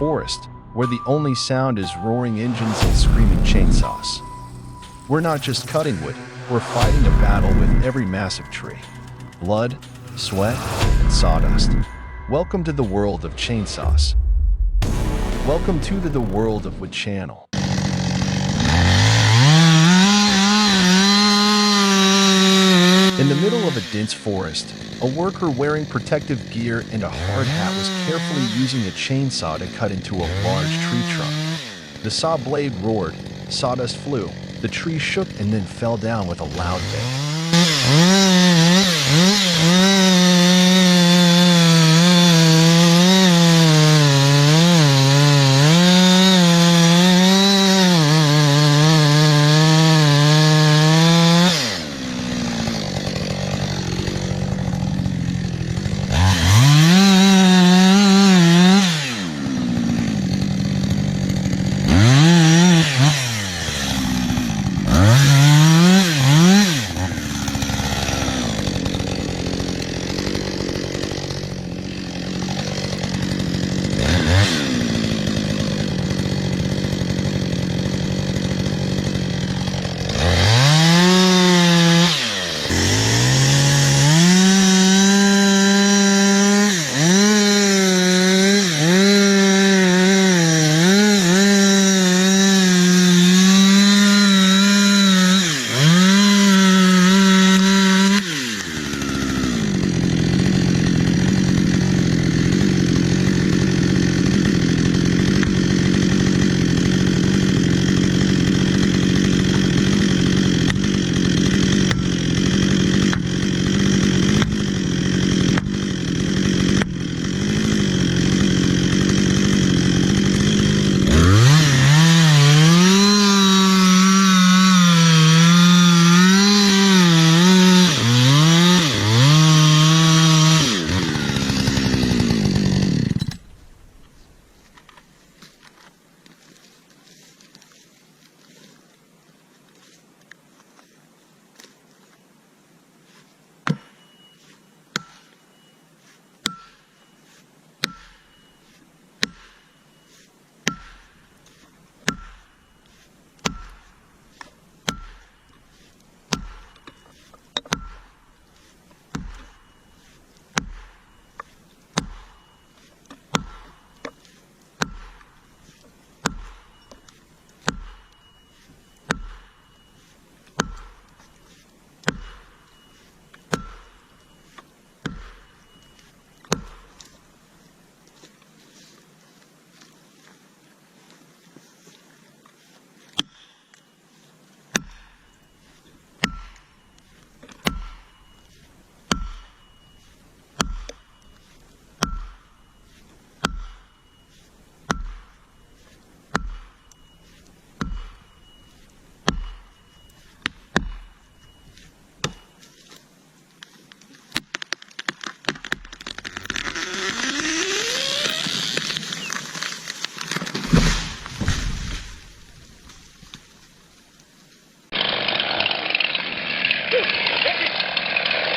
forest, where the only sound is roaring engines and screaming chainsaws. We're not just cutting wood, we're fighting a battle with every massive tree. Blood, sweat, and sawdust. Welcome to the world of chainsaws. Welcome to the world of Wood Channel. In the middle of a dense forest, a worker wearing protective gear and a hard hat was carefully using a chainsaw to cut into a large tree trunk. The saw blade roared, sawdust flew, the tree shook and then fell down with a loud bang.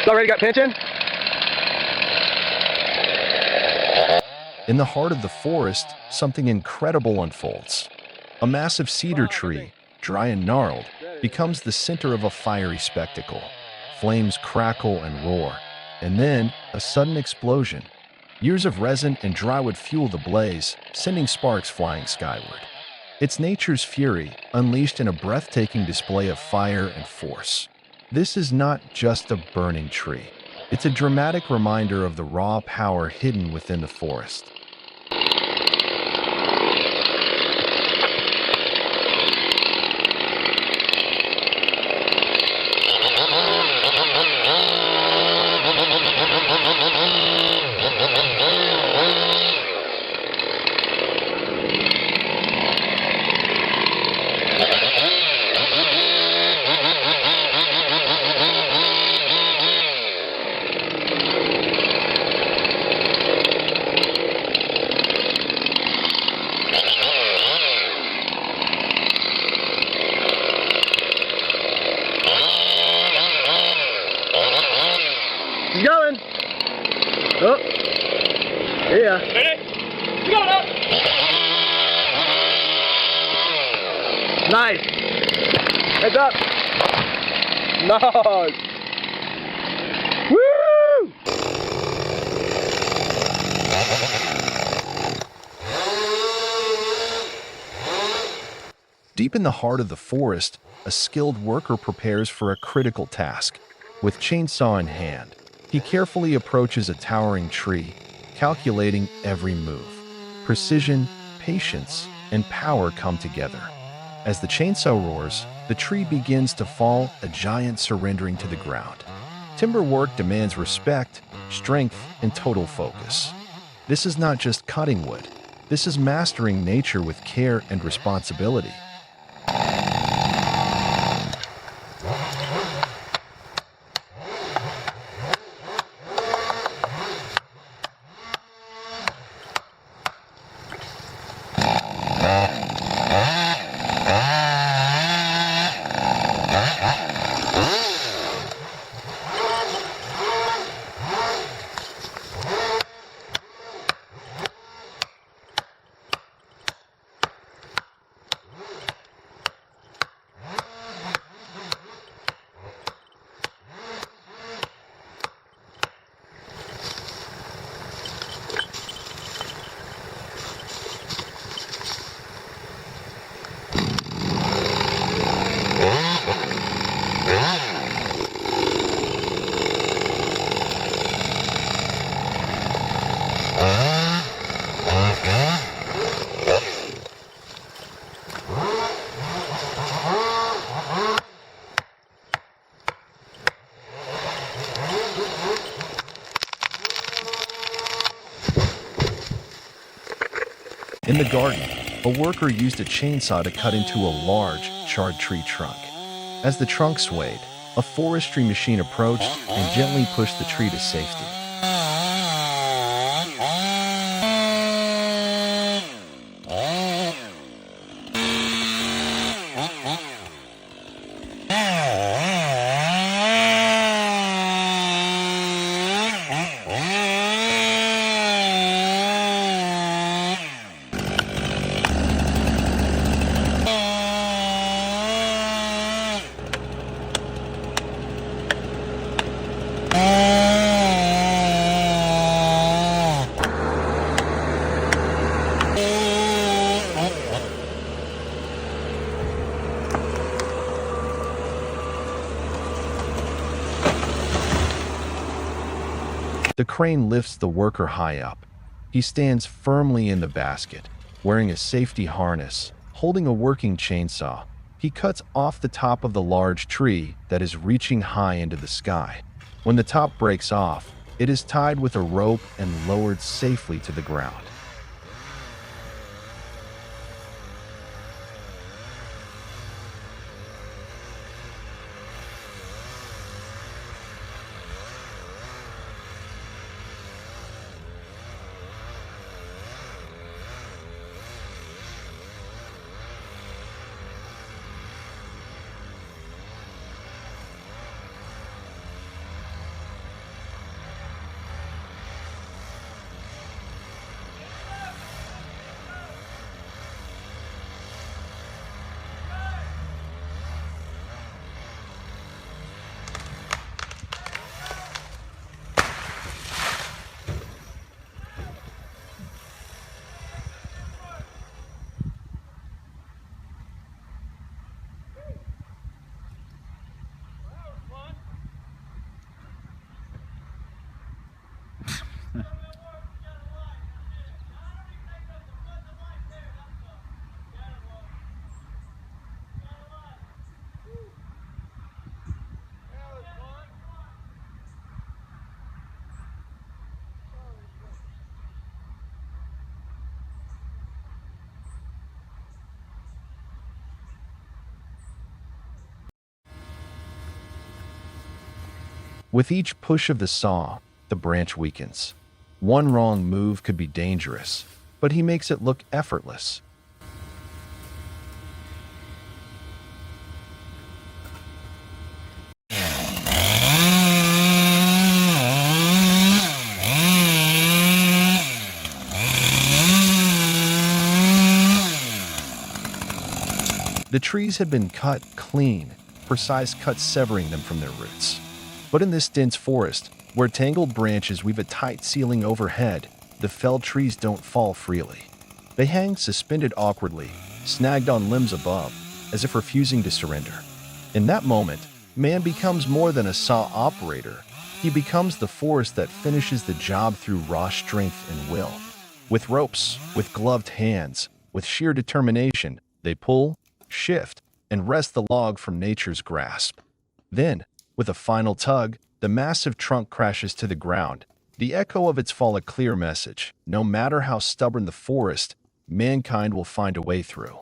Already got pinching? In the heart of the forest, something incredible unfolds. A massive cedar tree, dry and gnarled, becomes the center of a fiery spectacle. Flames crackle and roar, and then a sudden explosion. Years of resin and drywood fuel the blaze, sending sparks flying skyward. It's nature's fury, unleashed in a breathtaking display of fire and force. This is not just a burning tree. It's a dramatic reminder of the raw power hidden within the forest. He's going. Oh. Yeah. Ready? He's going up. Nice. Heads up. Nice. Woo! Deep in the heart of the forest, a skilled worker prepares for a critical task. With chainsaw in hand, he carefully approaches a towering tree, calculating every move. Precision, patience, and power come together. As the chainsaw roars, the tree begins to fall, a giant surrendering to the ground. Timber work demands respect, strength, and total focus. This is not just cutting wood. This is mastering nature with care and responsibility. In the garden, a worker used a chainsaw to cut into a large, charred tree trunk. As the trunk swayed, a forestry machine approached and gently pushed the tree to safety. The crane lifts the worker high up. He stands firmly in the basket, wearing a safety harness, holding a working chainsaw. He cuts off the top of the large tree that is reaching high into the sky. When the top breaks off, it is tied with a rope and lowered safely to the ground. With each push of the saw, the branch weakens. One wrong move could be dangerous, but he makes it look effortless. The trees had been cut clean, precise cuts severing them from their roots. But in this dense forest, where tangled branches weave a tight ceiling overhead, the felled trees don't fall freely. They hang suspended awkwardly, snagged on limbs above, as if refusing to surrender. In that moment, man becomes more than a saw operator. He becomes the forest that finishes the job through raw strength and will. With ropes, with gloved hands, with sheer determination, they pull, shift, and wrest the log from nature's grasp. Then, with a final tug, the massive trunk crashes to the ground, the echo of its fall a clear message: no matter how stubborn the forest, mankind will find a way through.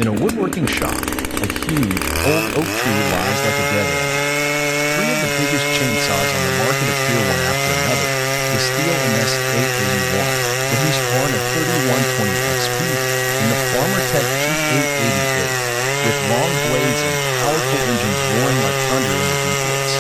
In a woodworking shop, a huge, old oak tree lies like a dead end. Three of the biggest chainsaws on the market appear one after another: the Steel MS-881, the Husqvarna 3120 XP, and the Farmertech G888, with long blades and powerful engines roaring like thunder in the deep woods.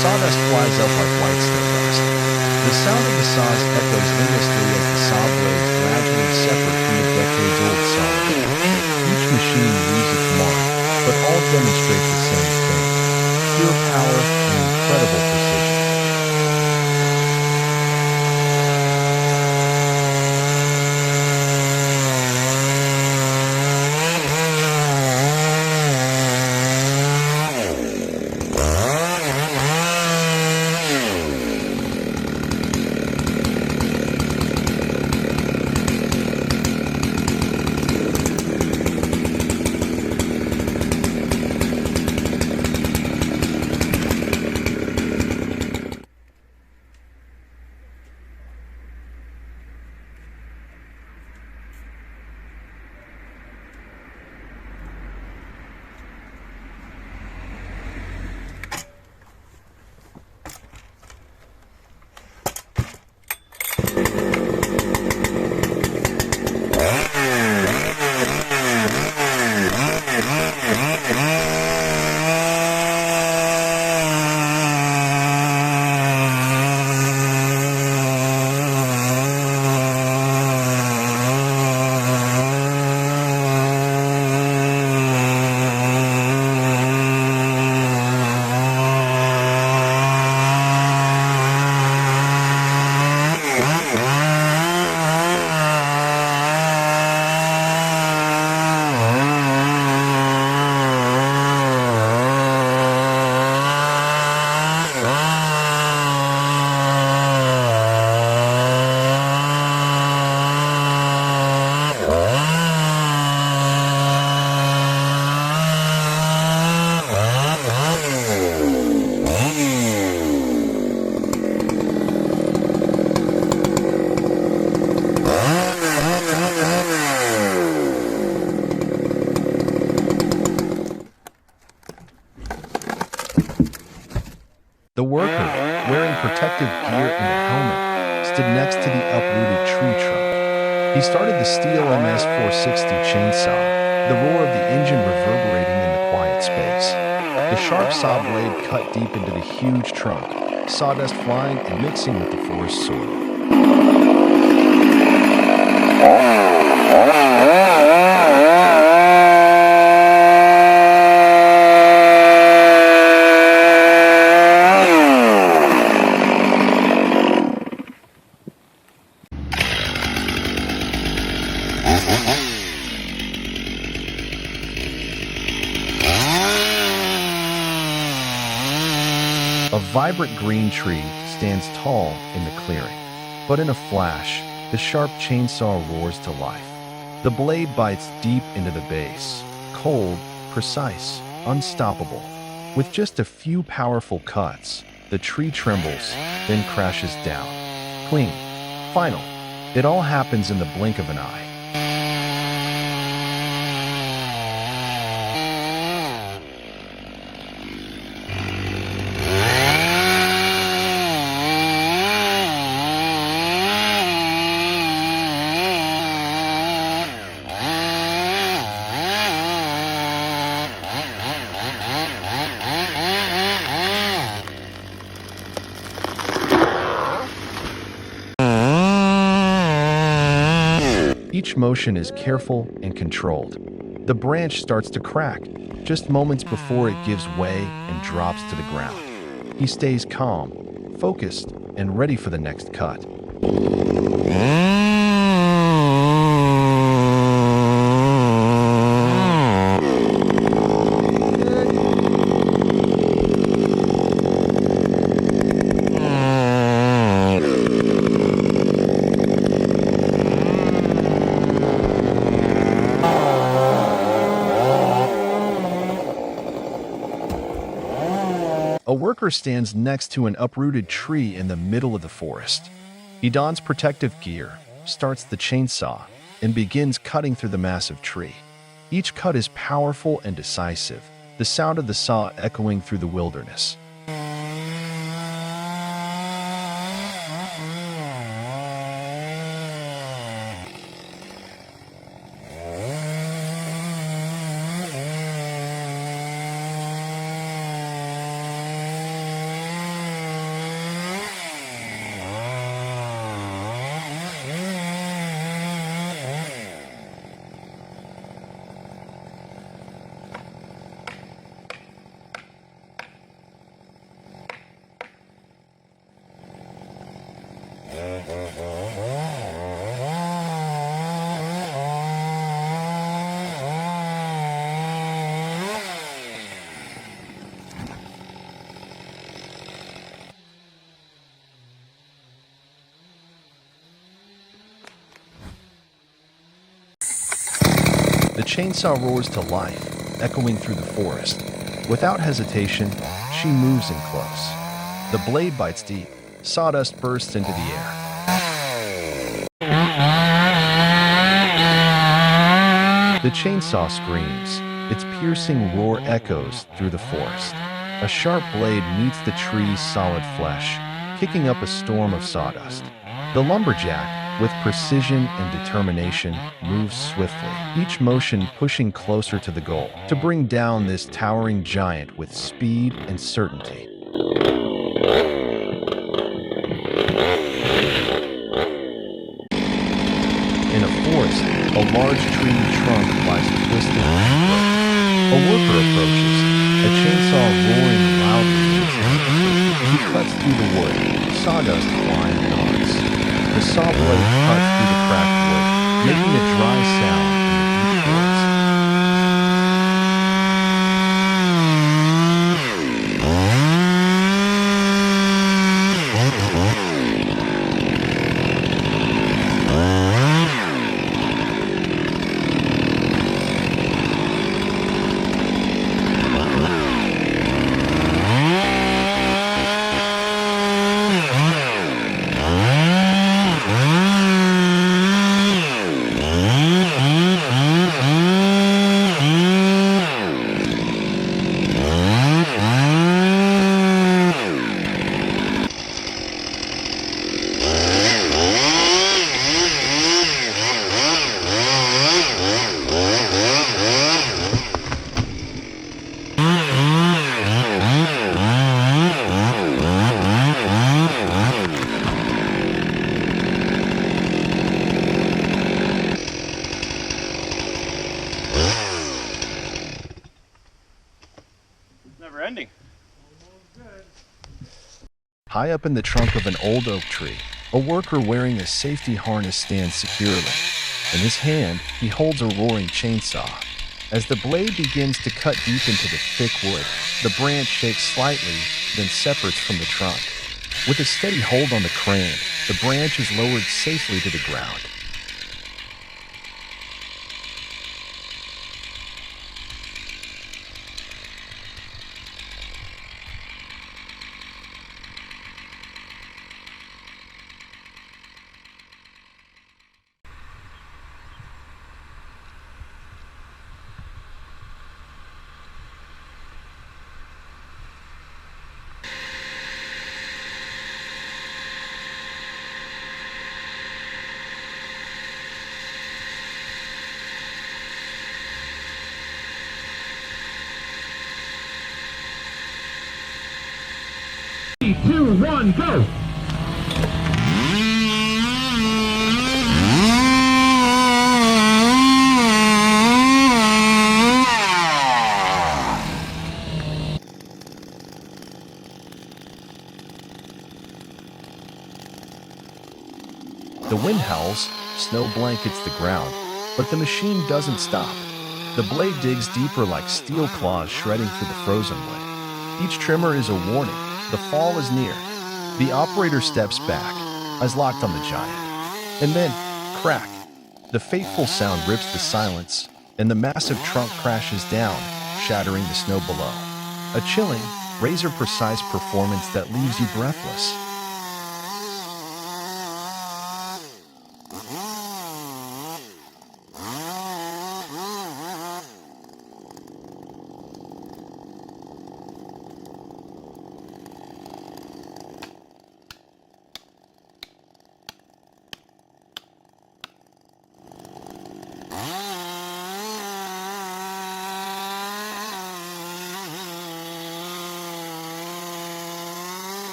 Sawdust flies up like white snow dust. The sound of the saws echoes endlessly as the saw blades gradually separate from the decades-old saw. Each machine leaves its mark, but all demonstrate the same thing: pure power and incredible precision. The worker, wearing protective gear and a helmet, stood next to the uprooted tree trunk. He started the steel MS-460 chainsaw, the roar of the engine reverberating in the quiet space. The sharp saw blade cut deep into the huge trunk, sawdust flying and mixing with the forest soil. A vibrant green tree stands tall in the clearing, but in a flash, the sharp chainsaw roars to life. The blade bites deep into the base, cold, precise, unstoppable. With just a few powerful cuts, the tree trembles, then crashes down. Clean. Final. It all happens in the blink of an eye. Each motion is careful and controlled. The branch starts to crack, just moments before it gives way and drops to the ground. He stays calm, focused, and ready for the next cut. A worker stands next to an uprooted tree in the middle of the forest. He dons protective gear, starts the chainsaw, and begins cutting through the massive tree. Each cut is powerful and decisive, the sound of the saw echoing through the wilderness. The chainsaw roars to life, echoing through the forest. Without hesitation, she moves in close. The blade bites deep, sawdust bursts into the air. The chainsaw screams, its piercing roar echoes through the forest. A sharp blade meets the tree's solid flesh, kicking up a storm of sawdust. The lumberjack, with precision and determination, moves swiftly, each motion pushing closer to the goal, to bring down this towering giant with speed and certainty. In a forest, a large tree trunk lies twisted and broken. A worker approaches, a chainsaw roaring loudly in his hand. He cuts through the wood, sawdust flying in arcs. The saw blade cuts through the cracked wood, making a dry sound in the deep forest. never ending. High up in the trunk of an old oak tree, a worker wearing a safety harness stands securely. In his hand, he holds a roaring chainsaw. As the blade begins to cut deep into the thick wood, the branch shakes slightly, then separates from the trunk. With a steady hold on the crane, the branch is lowered safely to the ground. Three, two, one, go! The wind howls, snow blankets the ground, but the machine doesn't stop. The blade digs deeper like steel claws shredding through the frozen wood. Each tremor is a warning. The fall is near. The operator steps back, eyes locked on the giant. And then, crack. The fateful sound rips the silence, and the massive trunk crashes down, shattering the snow below. A chilling, razor-precise performance that leaves you breathless.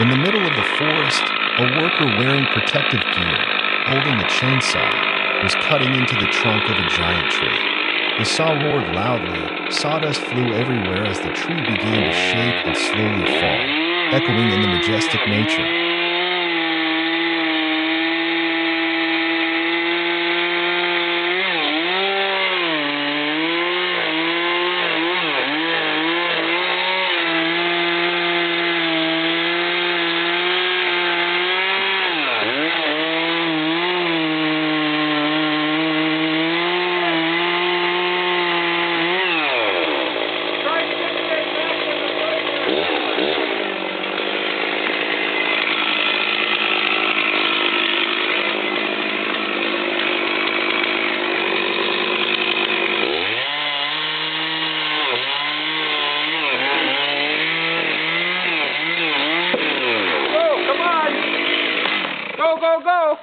In the middle of the forest, a worker wearing protective gear, holding a chainsaw, was cutting into the trunk of a giant tree. The saw roared loudly, sawdust flew everywhere as the tree began to shake and slowly fall, echoing in the majestic nature. Go!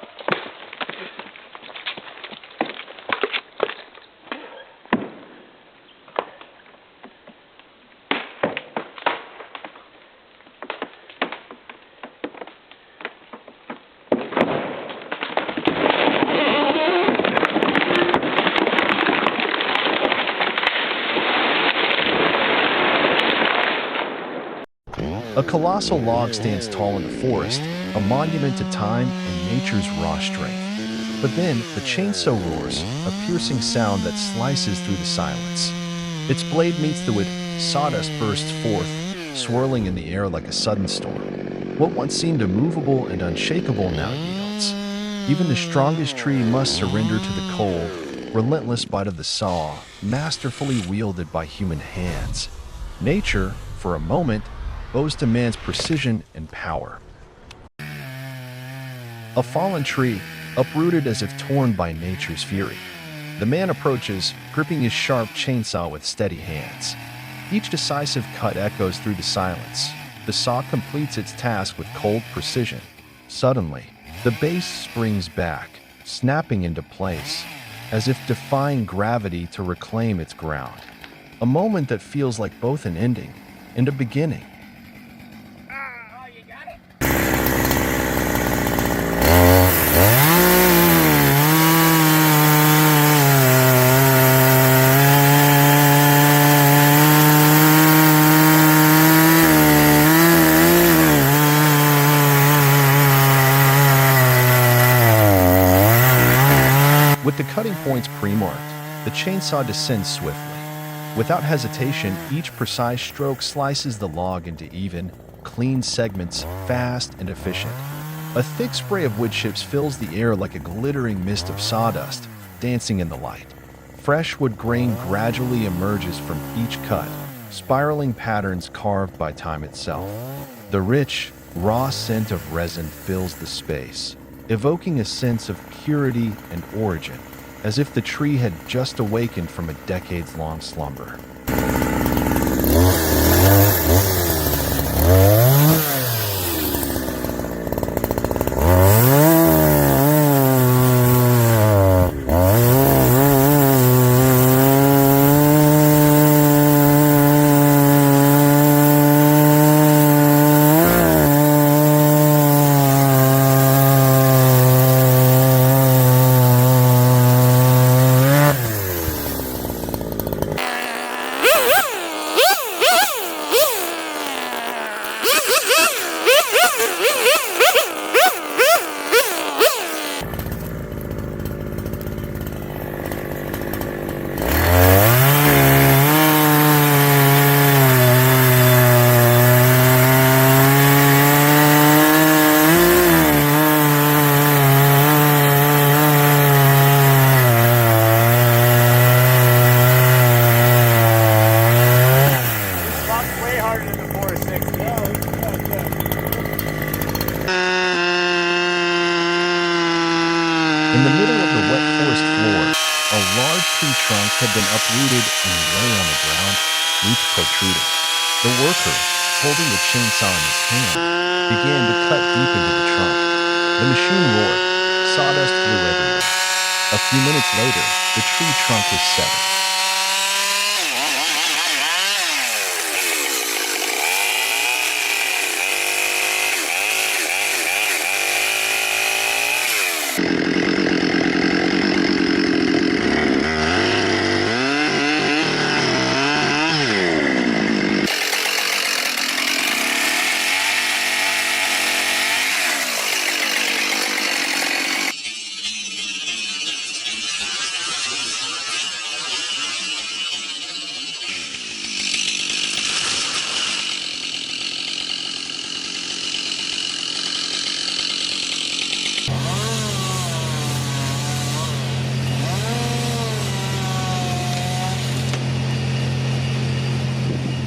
A colossal log stands tall in the forest, a monument to time and nature's raw strength. But then, the chainsaw roars, a piercing sound that slices through the silence. Its blade meets the wood, sawdust bursts forth, swirling in the air like a sudden storm. What once seemed immovable and unshakable now yields. Even the strongest tree must surrender to the cold, relentless bite of the saw, masterfully wielded by human hands. Nature, for a moment, bows to man's precision and power. A fallen tree, uprooted as if torn by nature's fury. The man approaches, gripping his sharp chainsaw with steady hands. Each decisive cut echoes through the silence. The saw completes its task with cold precision. Suddenly, the base springs back, snapping into place, as if defying gravity to reclaim its ground. A moment that feels like both an ending and a beginning. With the cutting points pre-marked, the chainsaw descends swiftly. Without hesitation, each precise stroke slices the log into even, clean segments, fast and efficient. A thick spray of wood chips fills the air like a glittering mist of sawdust, dancing in the light. Fresh wood grain gradually emerges from each cut, spiraling patterns carved by time itself. The rich, raw scent of resin fills the space, evoking a sense of purity and origin, as if the tree had just awakened from a decades-long slumber. In the middle of the wet forest floor, a large tree trunk had been uprooted and lay on the ground, roots protruding. The worker, holding the chainsaw in his hand, began to cut deep into the trunk. The machine roared. Sawdust flew everywhere. A few minutes later, the tree trunk was severed.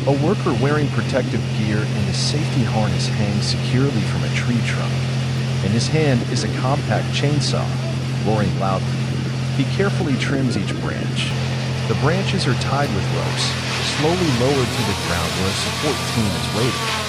A worker wearing protective gear and a safety harness hangs securely from a tree trunk. In his hand is a compact chainsaw, roaring loudly. He carefully trims each branch. The branches are tied with ropes, slowly lowered to the ground where a support team is waiting.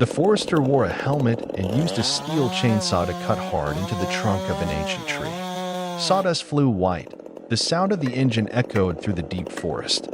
The forester wore a helmet and used a steel chainsaw to cut hard into the trunk of an ancient tree. Sawdust flew white. The sound of the engine echoed through the deep forest.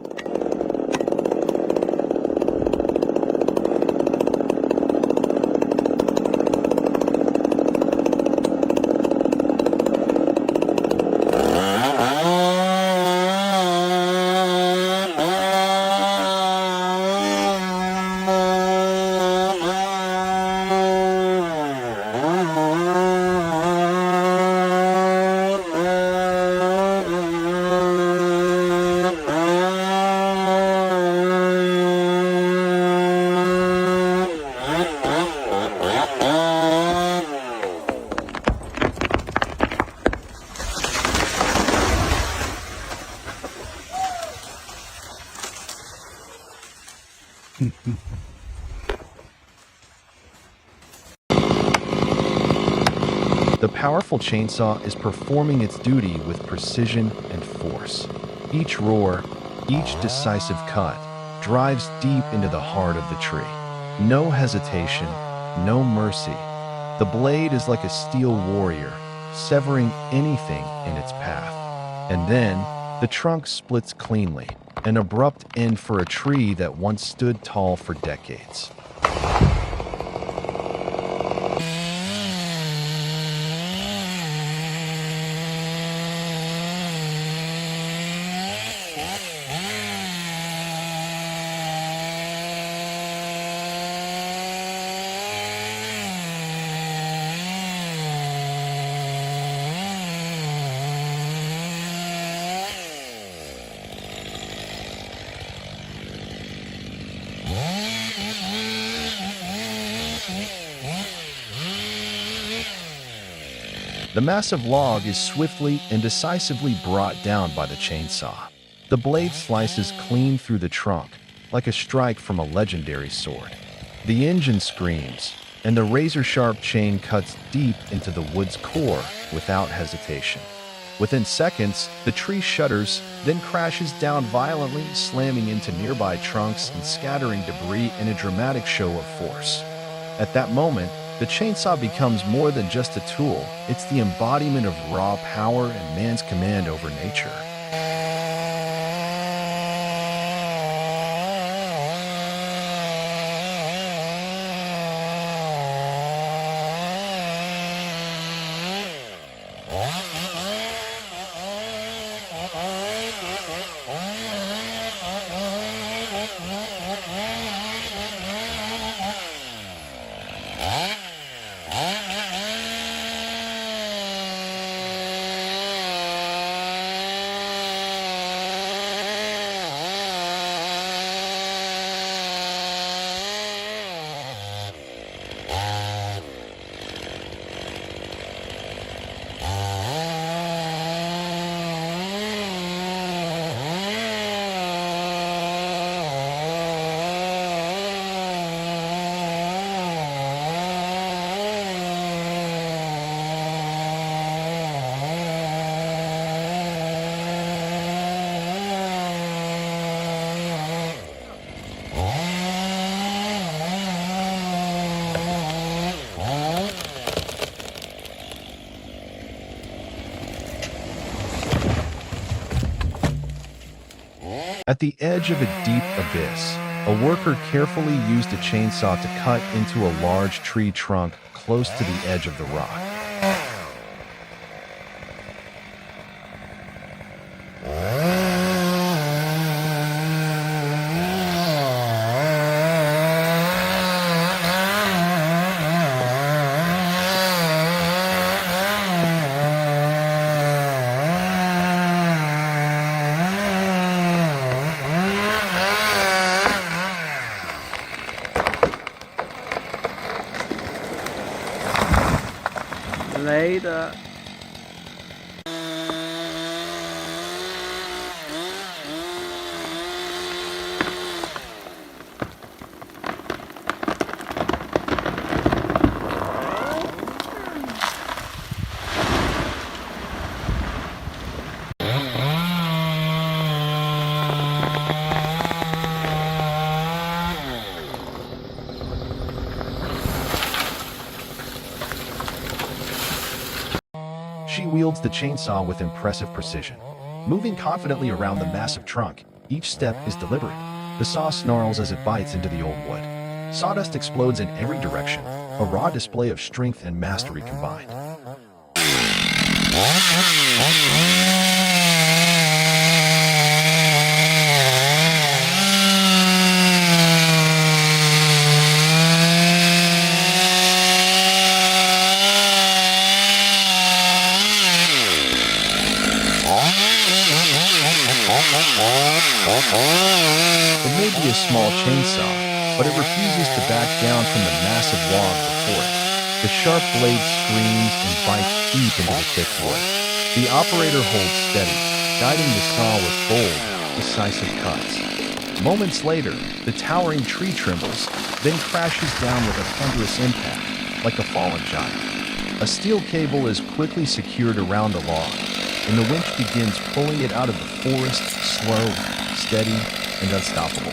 The powerful chainsaw is performing its duty with precision and force. Each roar, each decisive cut, drives deep into the heart of the tree. No hesitation, no mercy. The blade is like a steel warrior, severing anything in its path. And then, the trunk splits cleanly, an abrupt end for a tree that once stood tall for decades. The massive log is swiftly and decisively brought down by the chainsaw. The blade slices clean through the trunk, like a strike from a legendary sword. The engine screams, and the razor-sharp chain cuts deep into the wood's core without hesitation. Within seconds, the tree shudders, then crashes down violently, slamming into nearby trunks and scattering debris in a dramatic show of force. At that moment, the chainsaw becomes more than just a tool. It's the embodiment of raw power and man's command over nature. At the edge of a deep abyss, a worker carefully used a chainsaw to cut into a large tree trunk close to the edge of the rock. Later. wields the chainsaw with impressive precision. Moving confidently around the massive trunk, each step is deliberate. The saw snarls as it bites into the old wood. Sawdust explodes in every direction, a raw display of strength and mastery combined. It may be a small chainsaw, but it refuses to back down from the massive log before it. The sharp blade screams and bites deep into the thick wood. The operator holds steady, guiding the saw with bold, decisive cuts. Moments later, the towering tree trembles, then crashes down with a thunderous impact, like a fallen giant. A steel cable is quickly secured around the log, and the winch begins pulling it out of the forest, slow, steady, and unstoppable.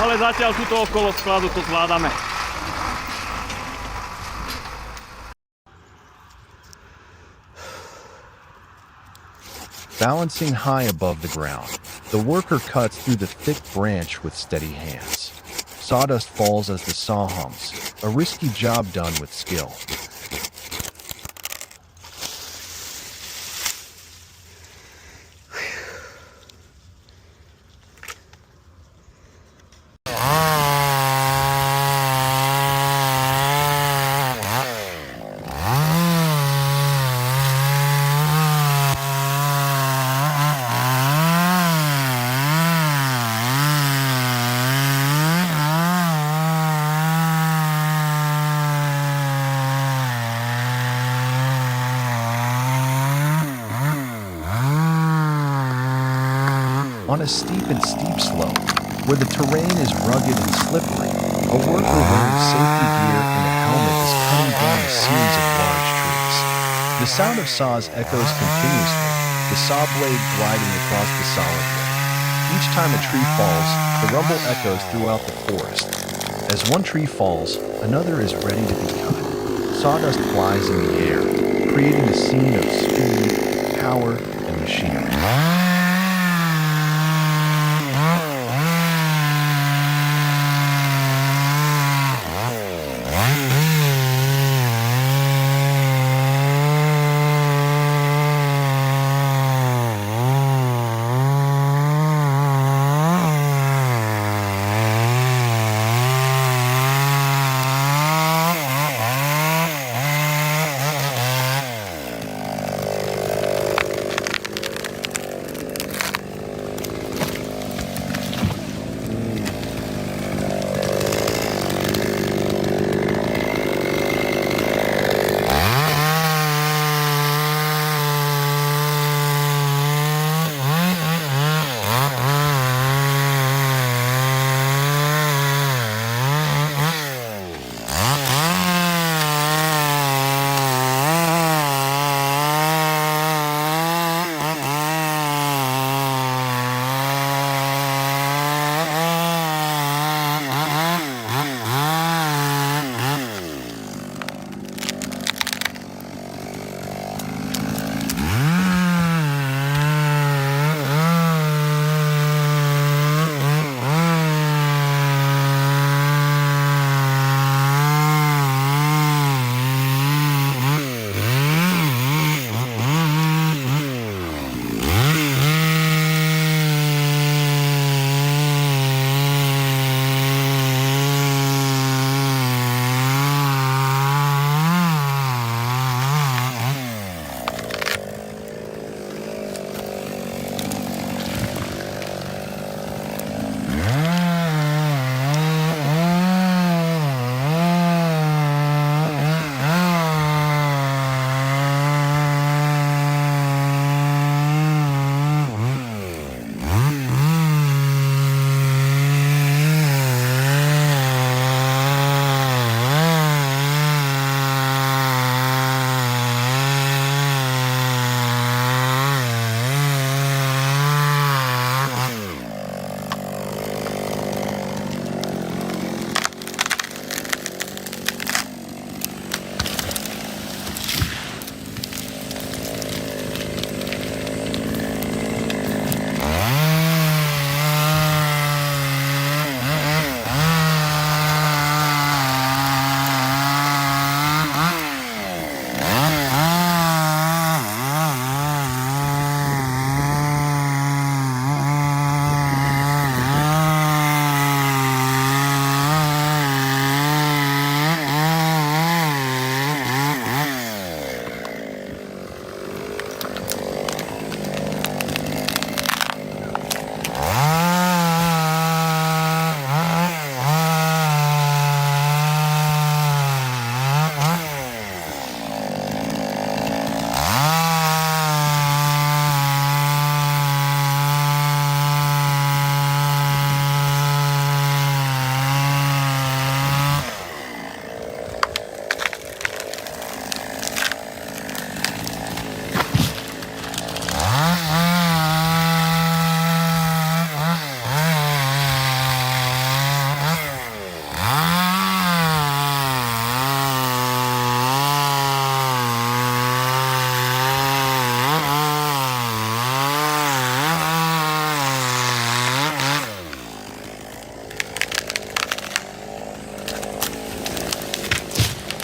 Ale zatiaľ tuto okolo skladu to zvládame. Balancing high above the ground, the worker cuts through the thick branch with steady hands. Sawdust falls as the saw hums, a risky job done with skill. On a steep slope, where the terrain is rugged and slippery, a worker wearing safety gear and a helmet is cutting down the seams of large trees. The sound of saws echoes continuously, the saw blade gliding across the solid wood. Each time a tree falls, the rumble echoes throughout the forest. As one tree falls, another is ready to be cut. Sawdust flies in the air, creating a scene of speed, power, and machinery.